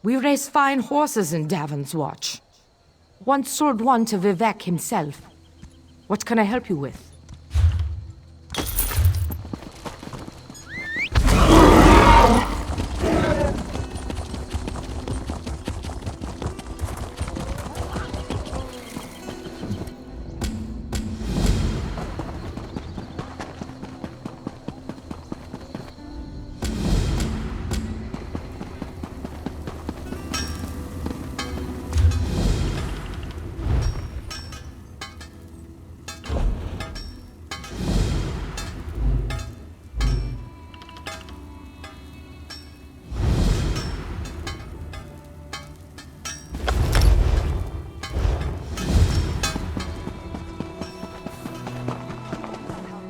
We race fine horses in Davon's Watch. Once sold one to Vivek himself. What can I help you with?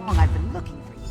I've been looking for you.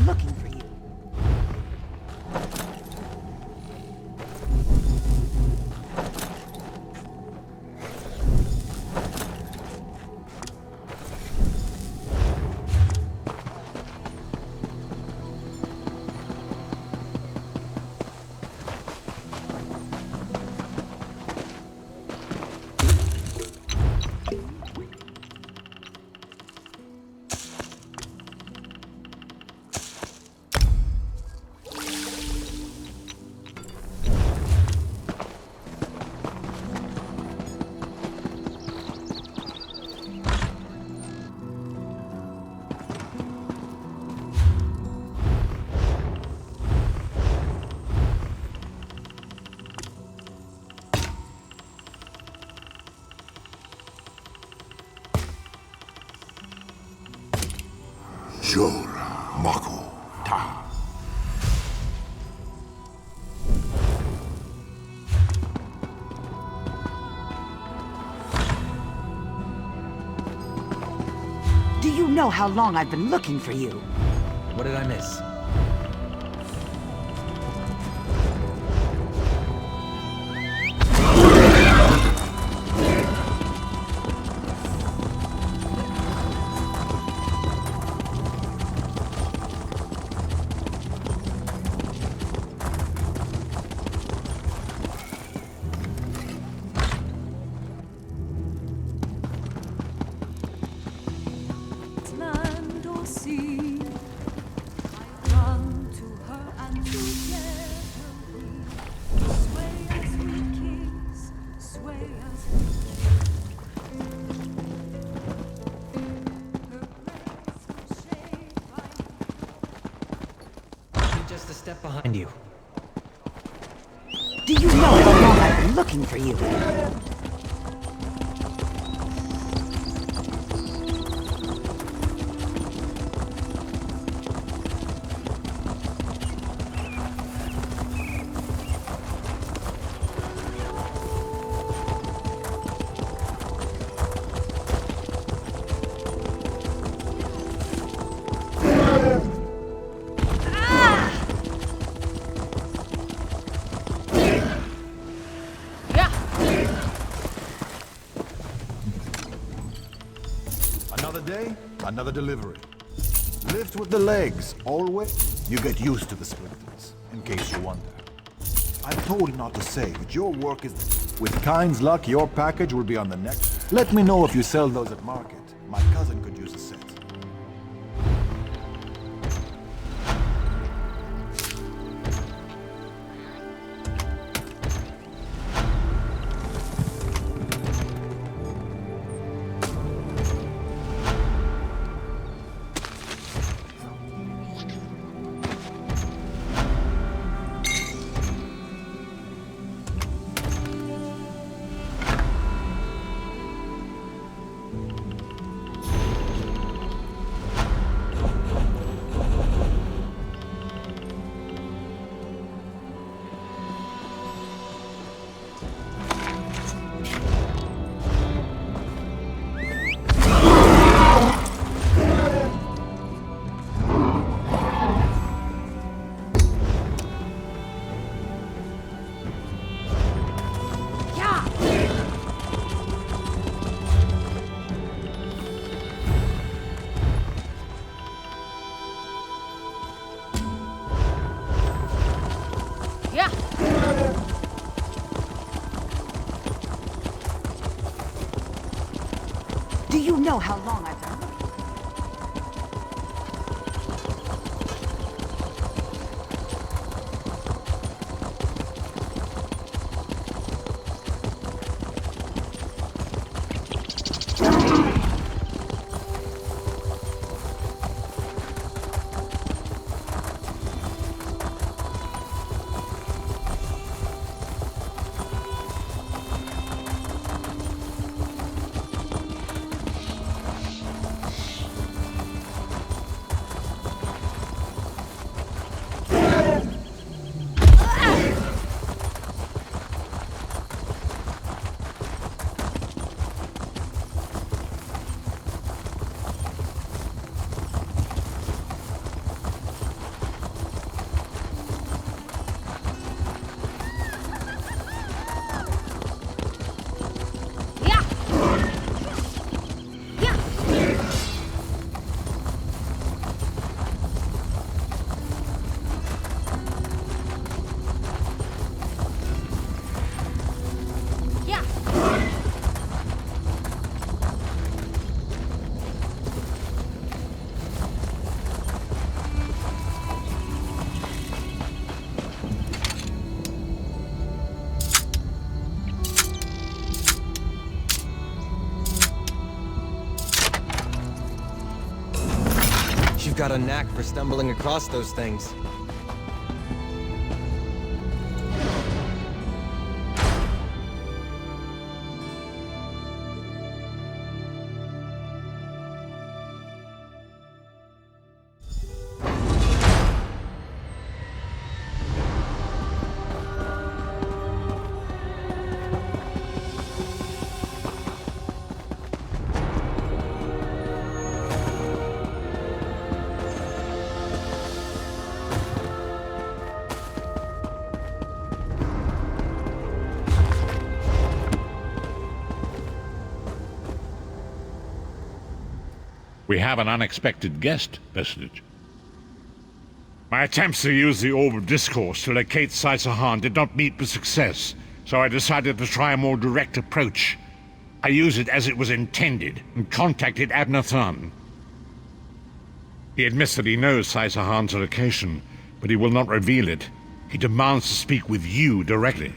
Looking for you. Jora Mako Ta. Do you know how long I've been looking for you? What did I miss? Land or sea, I come to her and together we sway as we kings, sway as we her graceful shape I'm just a step behind you. Do you know how long I've been looking for you? Another day, another delivery. Lift with the legs, always. You get used to the splinters, in case you wonder. I'm told not to say, but your work is... With Kyne's luck, your package will be on the next. Let me know if you sell those at market. My cousin could use a set. Do you know how long I've been looking? You've got a knack for stumbling across those things. We have an unexpected guest, Vestige. My attempts to use the Orb of Discourse to locate Sai Sahan did not meet with success, so I decided to try a more direct approach. I used it as it was intended, and contacted Abnur Tharn. He admits that he knows Sai Sahan's location, but he will not reveal it. He demands to speak with you directly.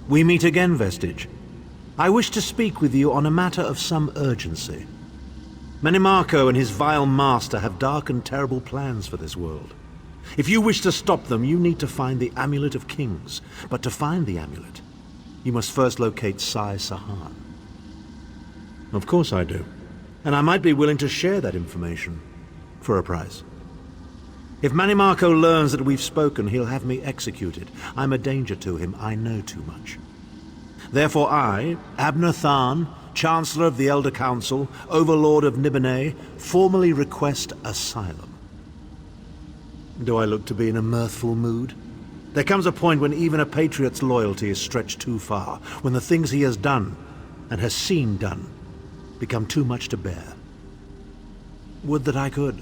We meet again, Vestige. I wish to speak with you on a matter of some urgency. Menimarco and his vile master have dark and terrible plans for this world. If you wish to stop them, you need to find the Amulet of Kings. But to find the amulet, you must first locate Sai Sahan. Of course I do. And I might be willing to share that information for a price. If Menimarco learns that we've spoken, he'll have me executed. I'm a danger to him. I know too much. Therefore I, Abnur Tharn, Chancellor of the Elder Council, Overlord of Nibene, formally request asylum. Do I look to be in a mirthful mood? There comes a point when even a patriot's loyalty is stretched too far, when the things he has done, and has seen done, become too much to bear. Would that I could.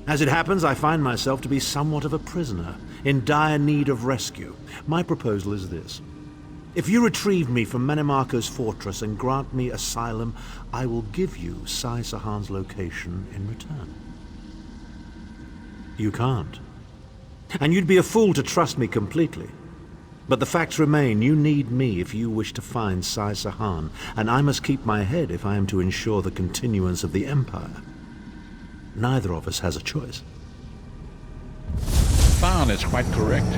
As it happens, I find myself to be somewhat of a prisoner, in dire need of rescue. My proposal is this. If you retrieve me from Menimarco's fortress and grant me asylum, I will give you Sai Sahan's location in return. You can't. And you'd be a fool to trust me completely. But the facts remain, you need me if you wish to find Sai Sahan, and I must keep my head if I am to ensure the continuance of the Empire. Neither of us has a choice. Tharn is quite correct.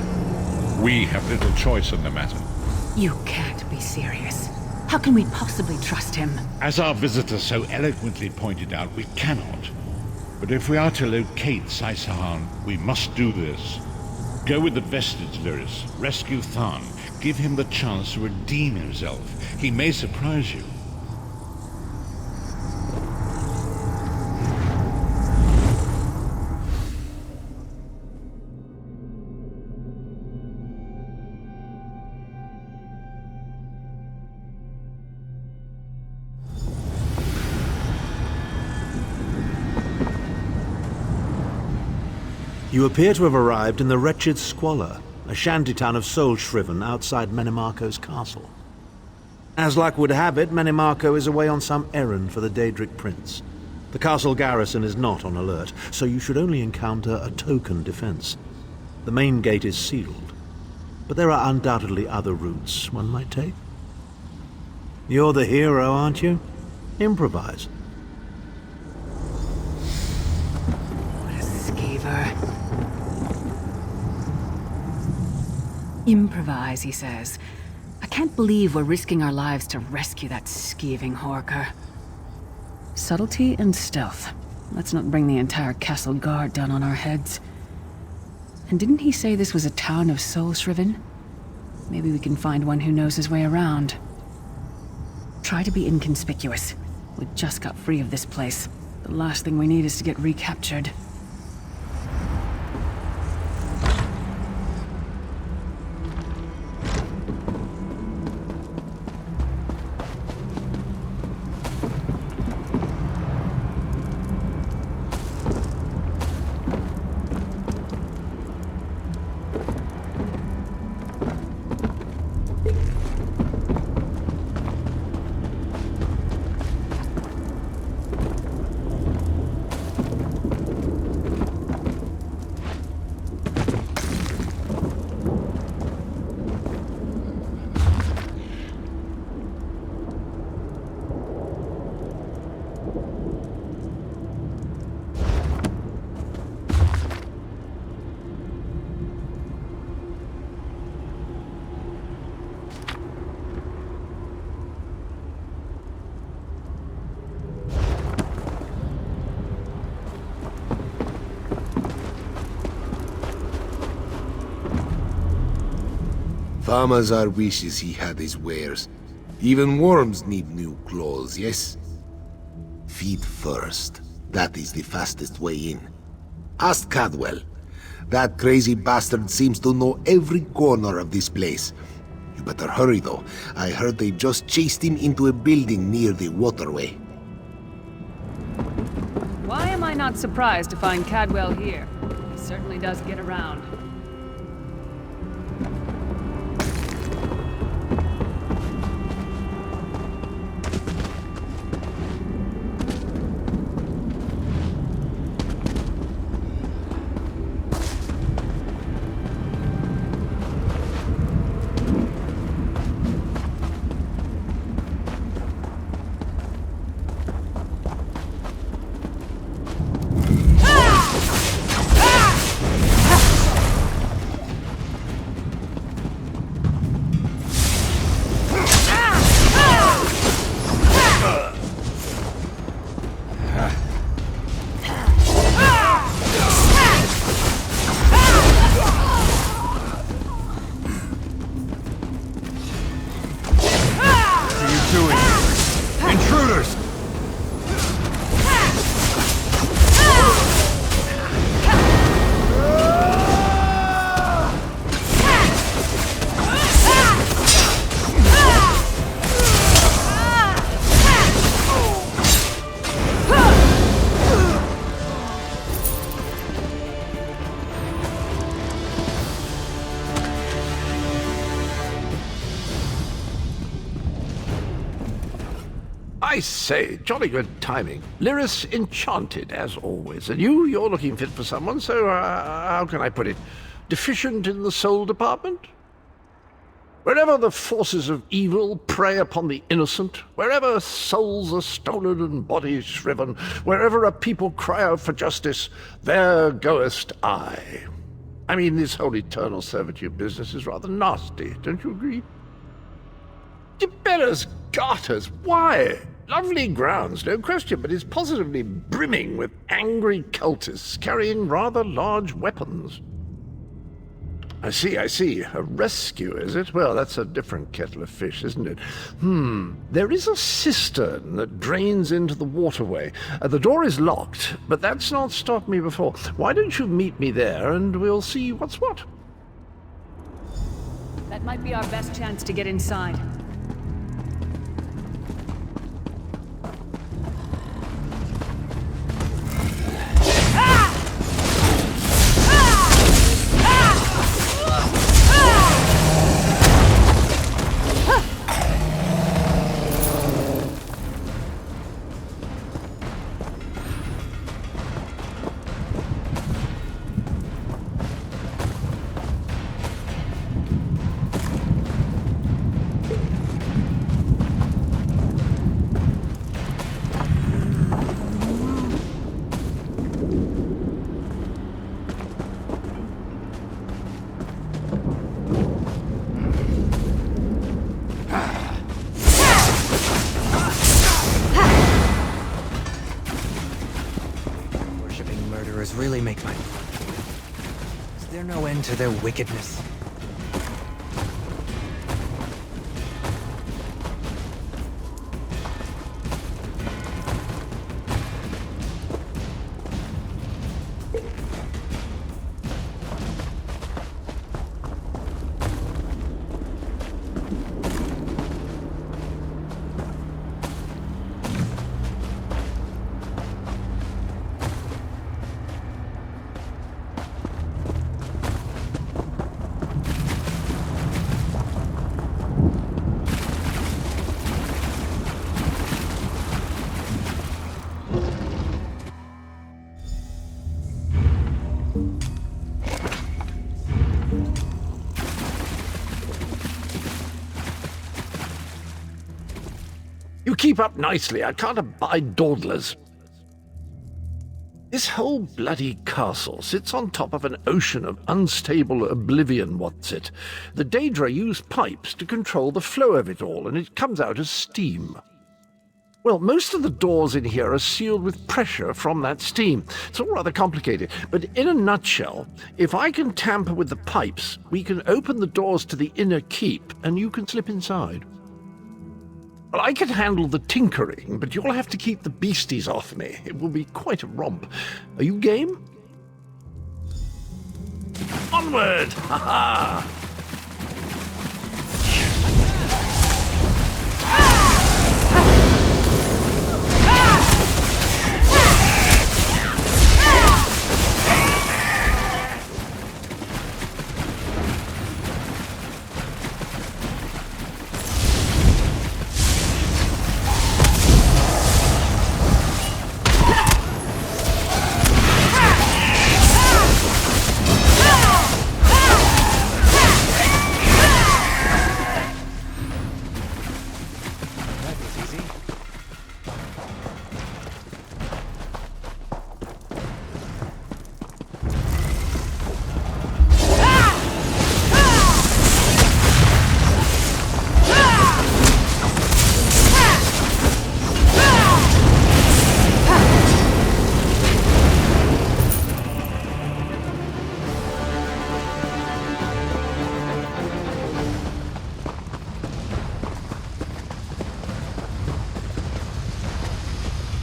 We have little choice in the matter. You can't be serious. How can we possibly trust him? As our visitor so eloquently pointed out, we cannot. But if we are to locate Sai Sahan, we must do this. Go with the Vestige, Lyris. Rescue Tharn. Give him the chance to redeem himself. He may surprise you. You appear to have arrived in the wretched Squalor, a shantytown of Soulshriven outside Menimarco's castle. As luck would have it, Menimarco is away on some errand for the Daedric Prince. The castle garrison is not on alert, so you should only encounter a token defense. The main gate is sealed, but there are undoubtedly other routes one might take. You're the hero, aren't you? Improvise. What a skeever. Improvise, he says. I can't believe we're risking our lives to rescue that skeeving Horker. Subtlety and stealth. Let's not bring the entire castle guard down on our heads. And didn't he say this was a town of Soulshriven? Maybe we can find one who knows his way around. Try to be inconspicuous. We just got free of this place. The last thing we need is to get recaptured. Thamazar wishes he had his wares. Even worms need new clothes, yes? Feet first. That is the fastest way in. Ask Cadwell. That crazy bastard seems to know every corner of this place. You better hurry, though. I heard they just chased him into a building near the waterway. Why am I not surprised to find Cadwell here? He certainly does get around. I say, jolly good timing. Lyris enchanted, as always. And you're looking fit for someone, so, how can I put it? Deficient in the soul department? Wherever the forces of evil prey upon the innocent, wherever souls are stolen and bodies shriven, wherever a people cry out for justice, there goest I. I mean, this whole eternal servitude business is rather nasty, don't you agree? Tiberius Garters, why? Lovely grounds, no question, but it's positively brimming with angry cultists carrying rather large weapons. I see. A rescue, is it? Well, that's a different kettle of fish, isn't it? There is a cistern that drains into the waterway. The door is locked, but that's not stopped me before. Why don't you meet me there, and we'll see what's what? That might be our best chance to get inside. Really make my... Is there no end to their wickedness? You keep up nicely. I can't abide dawdlers. This whole bloody castle sits on top of an ocean of unstable oblivion, what's it? The Daedra use pipes to control the flow of it all, and it comes out as steam. Well, most of the doors in here are sealed with pressure from that steam. It's all rather complicated, but in a nutshell, if I can tamper with the pipes, we can open the doors to the inner keep, and you can slip inside. Well, I can handle the tinkering, but you'll have to keep the beasties off me. It will be quite a romp. Are you game? Onward! Ha-ha!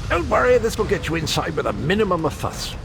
Don't worry, this will get you inside with a minimum of fuss.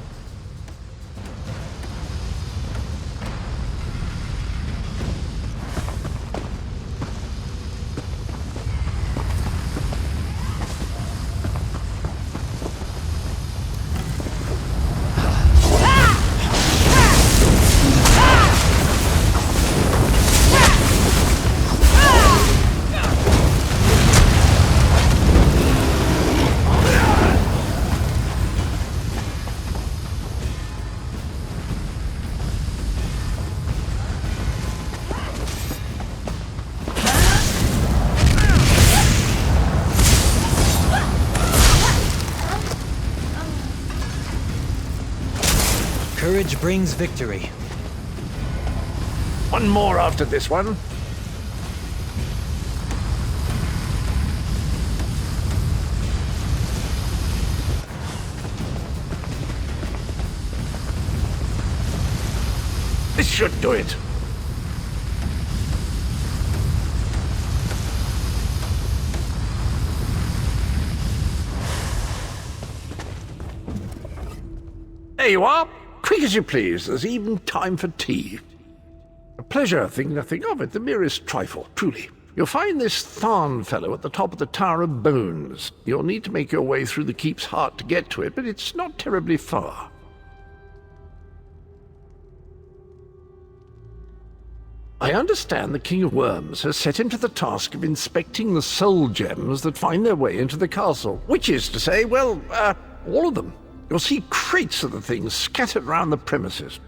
Courage brings victory. One more after this one. This should do it. There you are. Quick as you please. There's even time for tea. A pleasure, think nothing of it. The merest trifle, truly. You'll find this Tharn fellow at the top of the Tower of Bones. You'll need to make your way through the keep's heart to get to it, but it's not terribly far. I understand the King of Worms has set him to the task of inspecting the soul gems that find their way into the castle, which is to say, well, all of them. You'll see crates of the things scattered around the premises.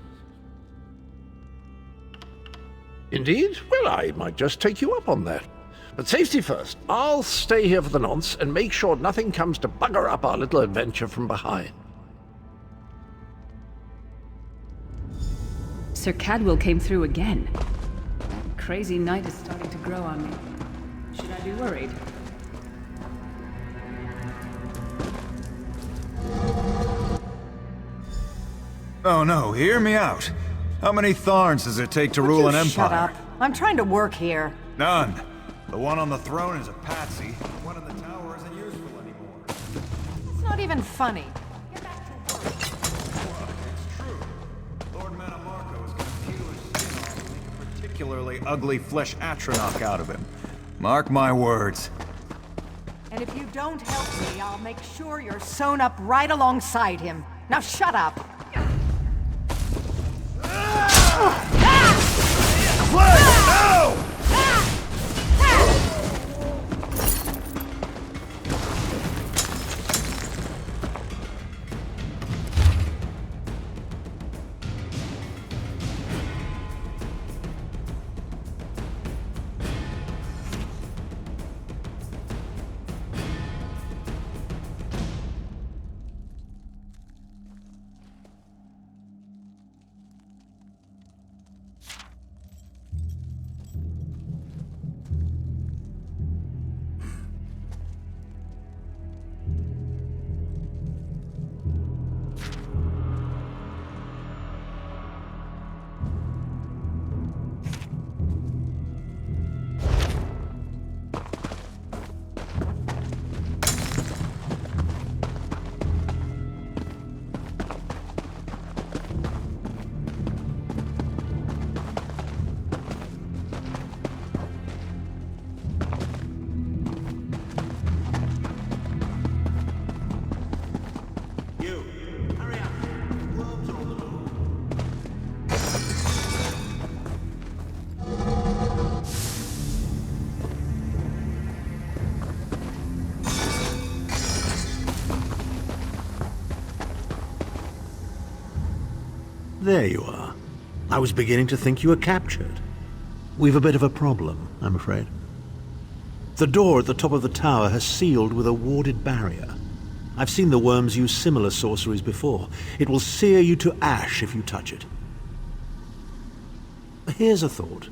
Indeed? Well, I might just take you up on that. But safety first. I'll stay here for the nonce and make sure nothing comes to bugger up our little adventure from behind. Sir Cadwell came through again. Crazy night is starting to grow on me. Should I be worried? Oh no, hear me out. How many Tharns does it take to rule an empire? Shut up. I'm trying to work here. None. The one on the throne is a patsy. The one in the tower isn't useful anymore. It's not even funny. Get back to work. Well, it's true. Lord Manamarco is gonna peel his skin off and make a particularly ugly flesh Atronach out of him. Mark my words. And if you don't help me, I'll make sure you're sewn up right alongside him. Now shut up. No! There you are. I was beginning to think you were captured. We've a bit of a problem, I'm afraid. The door at the top of the tower has sealed with a warded barrier. I've seen the worms use similar sorceries before. It will sear you to ash if you touch it. Here's a thought.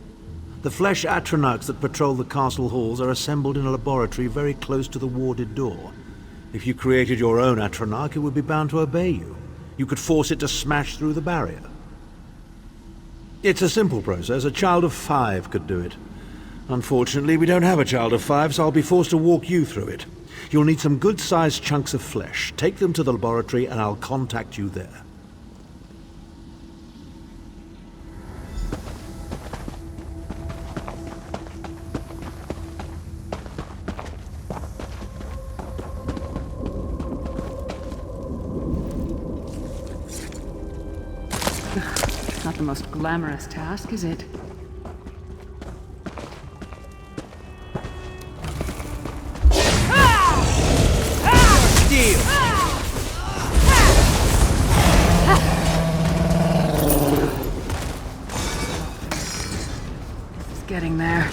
The flesh Atronachs that patrol the castle halls are assembled in a laboratory very close to the warded door. If you created your own Atronach, it would be bound to obey you. You could force it to smash through the barrier. It's a simple process. A child of 5 could do it. Unfortunately, we don't have a child of 5, so I'll be forced to walk you through it. You'll need some good-sized chunks of flesh. Take them to the laboratory and I'll contact you there. Not the most glamorous task, is it? Deal! It's getting there.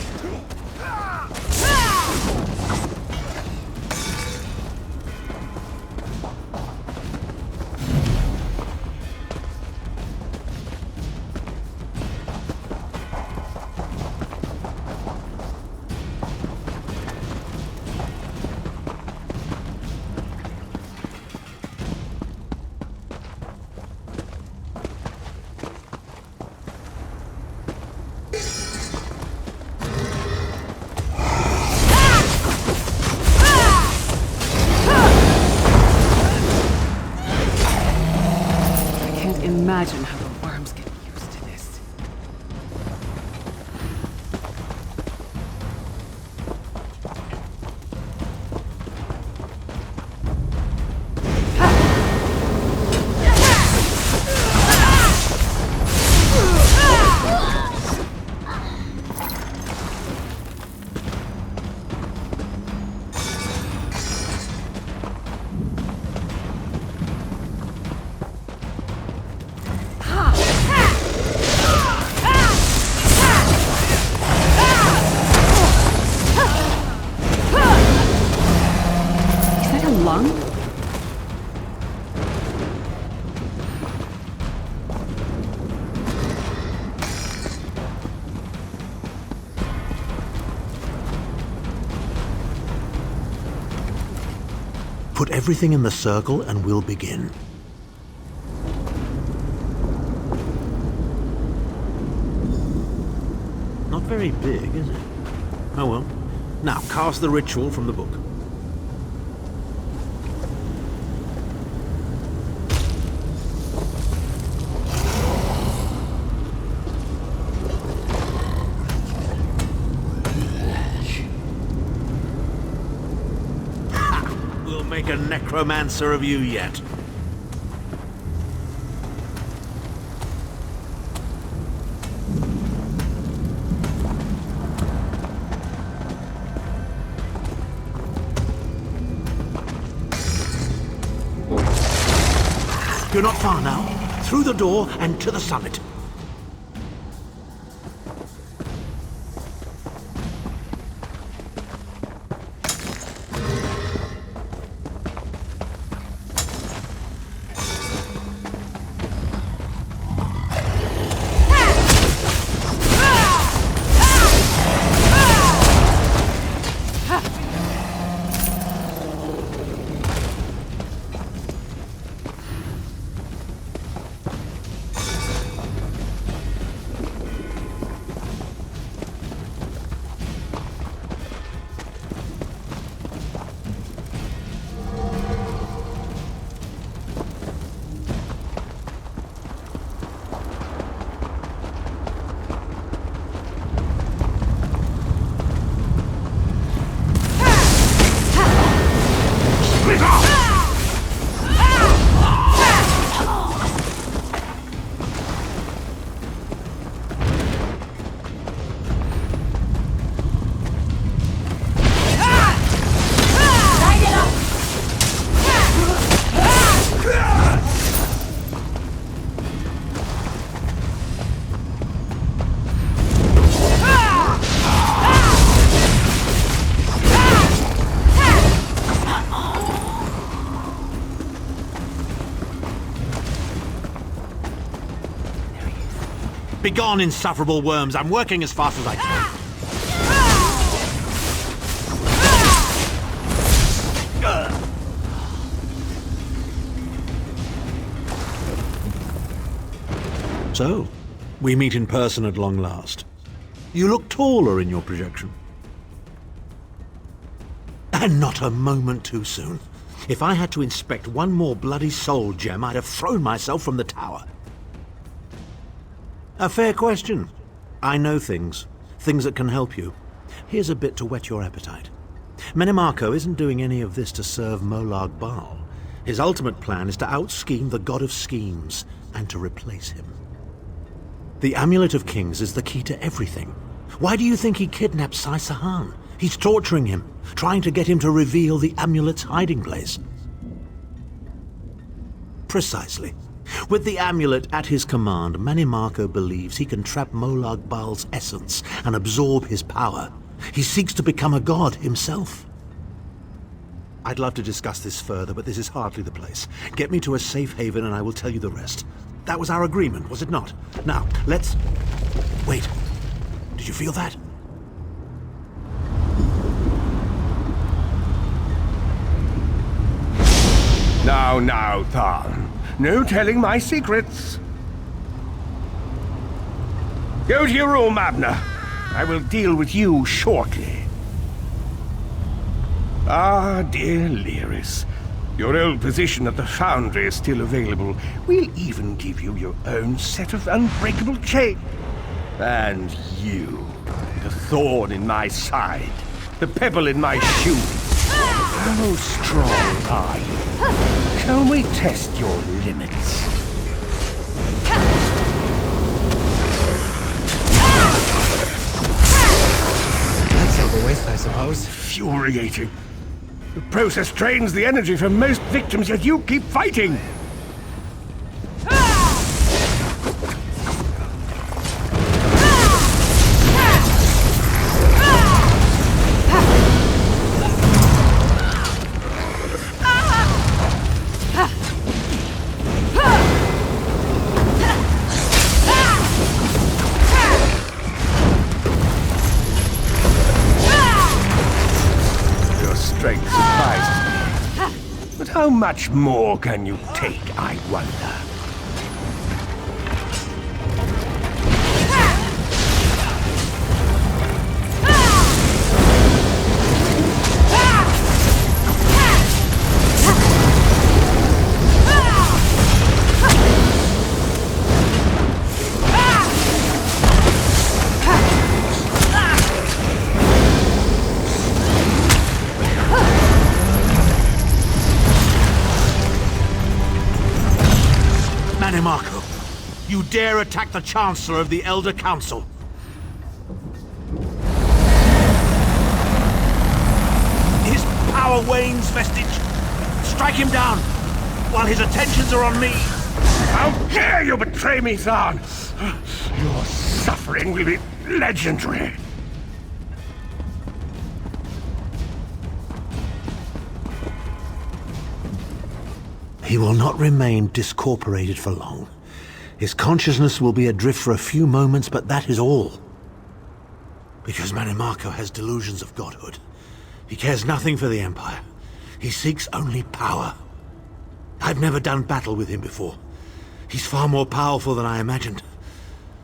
Put everything in the circle and we'll begin. Not very big, is it? Oh well. Now, cast the ritual from the book. Ha! We'll make a necromancer of you yet. You're not far now. Through the door and to the summit. Begone, insufferable worms! I'm working as fast as I can. So, we meet in person at long last. You look taller in your projection. And not a moment too soon. If I had to inspect one more bloody soul gem, I'd have thrown myself from the tower. A fair question. I know things that can help you. Here's a bit to whet your appetite. Menimarco isn't doing any of this to serve Molag Bal. His ultimate plan is to out-scheme the God of Schemes and to replace him. The Amulet of Kings is the key to everything. Why do you think he kidnapped Sai Sahan? He's torturing him, trying to get him to reveal the amulet's hiding place. Precisely. With the amulet at his command, Menimarco believes he can trap Molag Bal's essence and absorb his power. He seeks to become a god himself. I'd love to discuss this further, but this is hardly the place. Get me to a safe haven and I will tell you the rest. That was our agreement, was it not? Now, let's... Wait. Did you feel that? Now, Tharn. No telling my secrets. Go to your room, Abner. I will deal with you shortly. Ah, dear Lyris. Your old position at the Foundry is still available. We'll even give you your own set of unbreakable chains. And you, the thorn in my side, the pebble in my shoe. How strong are you? Shall we test your limits? That's over with, I suppose. Infuriating. The process drains the energy from most victims, yet you keep fighting! How much more can you take, I wonder? Marco, you dare attack the Chancellor of the Elder Council? His power wanes, Vestige. Strike him down, while his attentions are on me. How dare you betray me, Thorn! Your suffering will be legendary. He will not remain discorporated for long. His consciousness will be adrift for a few moments, but that is all. Because Manimarco has delusions of godhood. He cares nothing for the Empire. He seeks only power. I've never done battle with him before. He's far more powerful than I imagined.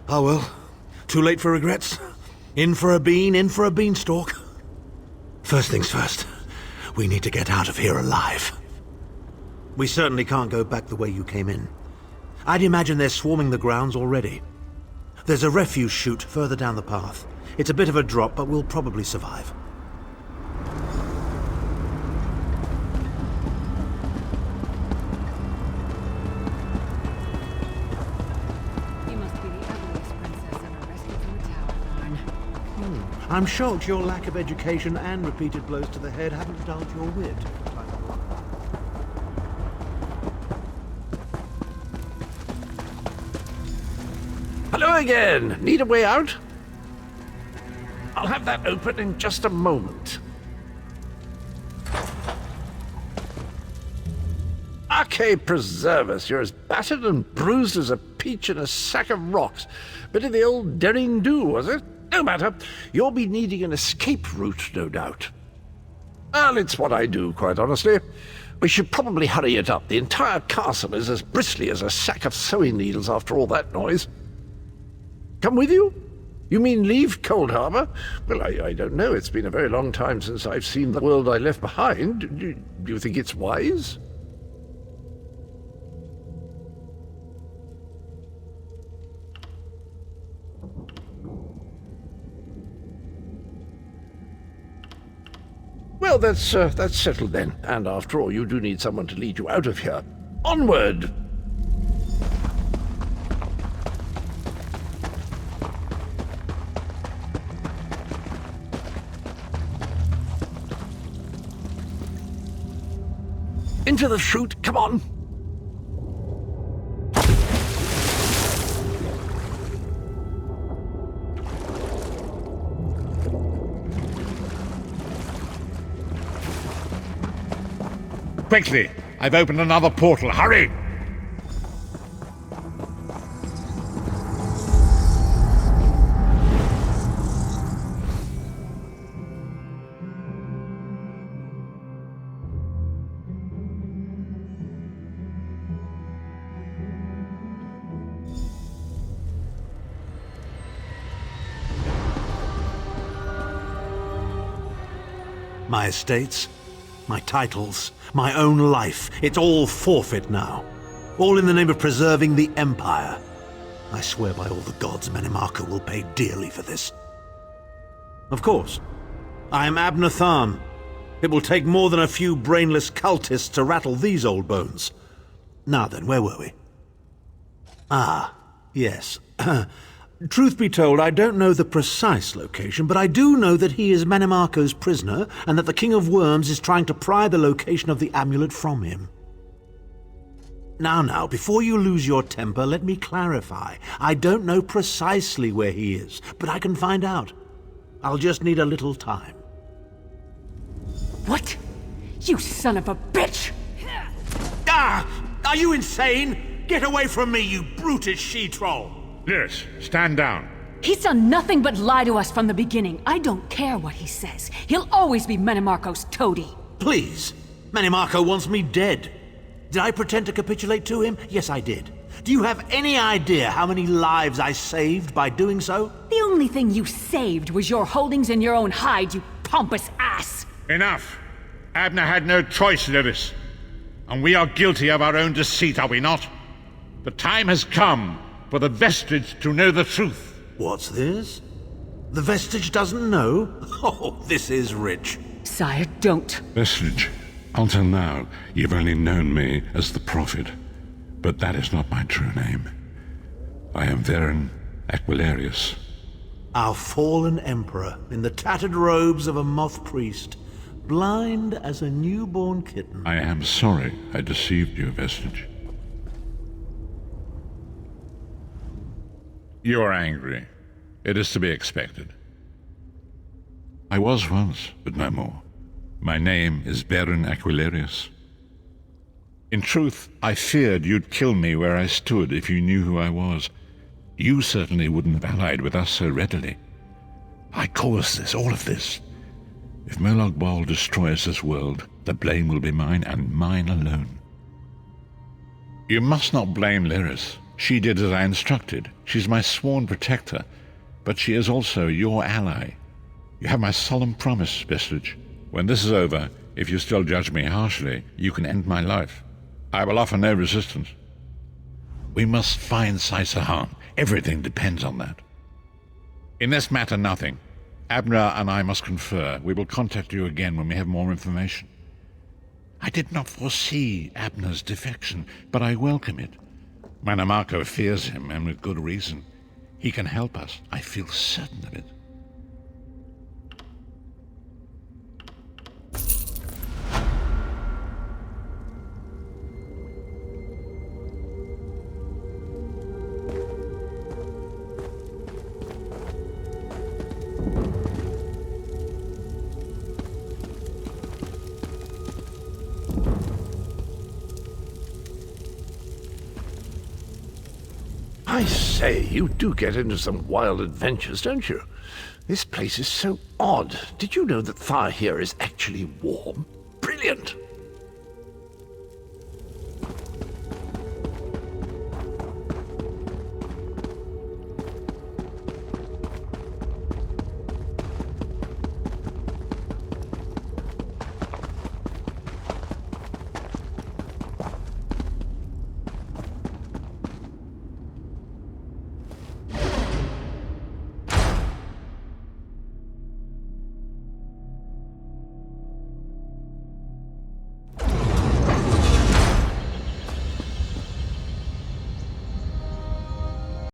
Oh well, too late for regrets. In for a bean, in for a beanstalk. First things first, we need to get out of here alive. We certainly can't go back the way you came in. I'd imagine they're swarming the grounds already. There's a refuse chute further down the path. It's a bit of a drop, but we'll probably survive. You must be the ugliest princess ever rescued from a tower, Thorn. I'm shocked your lack of education and repeated blows to the head haven't dulled your wit. Hello again. Need a way out? I'll have that open in just a moment. Arcade preserve us, you're as battered and bruised as a peach in a sack of rocks. Bit of the old derring do, was it? No matter. You'll be needing an escape route, no doubt. Well, it's what I do, quite honestly. We should probably hurry it up. The entire castle is as bristly as a sack of sewing needles after all that noise. Come with you? You mean leave Cold Harbor? Well, I don't know. It's been a very long time since I've seen the world I left behind. Do you think it's wise? Well, that's settled then. And after all, you do need someone to lead you out of here. Onward! Into the chute, come on! Quickly! I've opened another portal. Hurry! My estates, my titles, my own life, it's all forfeit now. All in the name of preserving the Empire. I swear by all the gods Manimarco will pay dearly for this. Of course, I am Abner Tharn. It will take more than a few brainless cultists to rattle these old bones. Now then, where were we? Ah, yes. Truth be told, I don't know the precise location, but I do know that he is Manimarco's prisoner, and that the King of Worms is trying to pry the location of the amulet from him. Now, before you lose your temper, let me clarify. I don't know precisely where he is, but I can find out. I'll just need a little time. What? You son of a bitch! Ah! Are you insane? Get away from me, you brutish she-troll! Lyris, stand down. He's done nothing but lie to us from the beginning. I don't care what he says. He'll always be Manimarco's toady. Please, Manimarco wants me dead. Did I pretend to capitulate to him? Yes, I did. Do you have any idea how many lives I saved by doing so? The only thing you saved was your holdings in your own hide, you pompous ass! Enough! Abner had no choice, Lyris. And we are guilty of our own deceit, are we not? The time has come for the Vestige to know the truth. What's this? The Vestige doesn't know? Oh, this is rich. Sire, don't. Vestige, until now, you've only known me as the Prophet. But that is not my true name. I am Varen Aquilarius. Our fallen emperor, in the tattered robes of a moth priest, blind as a newborn kitten. I am sorry I deceived you, Vestige. You are angry. It is to be expected. I was once, but no more. My name is Varen Aquilarius. In truth, I feared you'd kill me where I stood if you knew who I was. You certainly wouldn't have allied with us so readily. I caused this, all of this. If Molag Bal destroys this world, the blame will be mine, and mine alone. You must not blame Lyris. She did as I instructed. She's my sworn protector, but she is also your ally. You have my solemn promise, Vestige. When this is over, if you still judge me harshly, you can end my life. I will offer no resistance. We must find Saisahan. Everything depends on that. In this matter, nothing. Abner and I must confer. We will contact you again when we have more information. I did not foresee Abner's defection, but I welcome it. Manimarco fears him, and with good reason. He can help us. I feel certain of it. I say, you do get into some wild adventures, don't you? This place is so odd. Did you know that fire here is actually warm? Brilliant!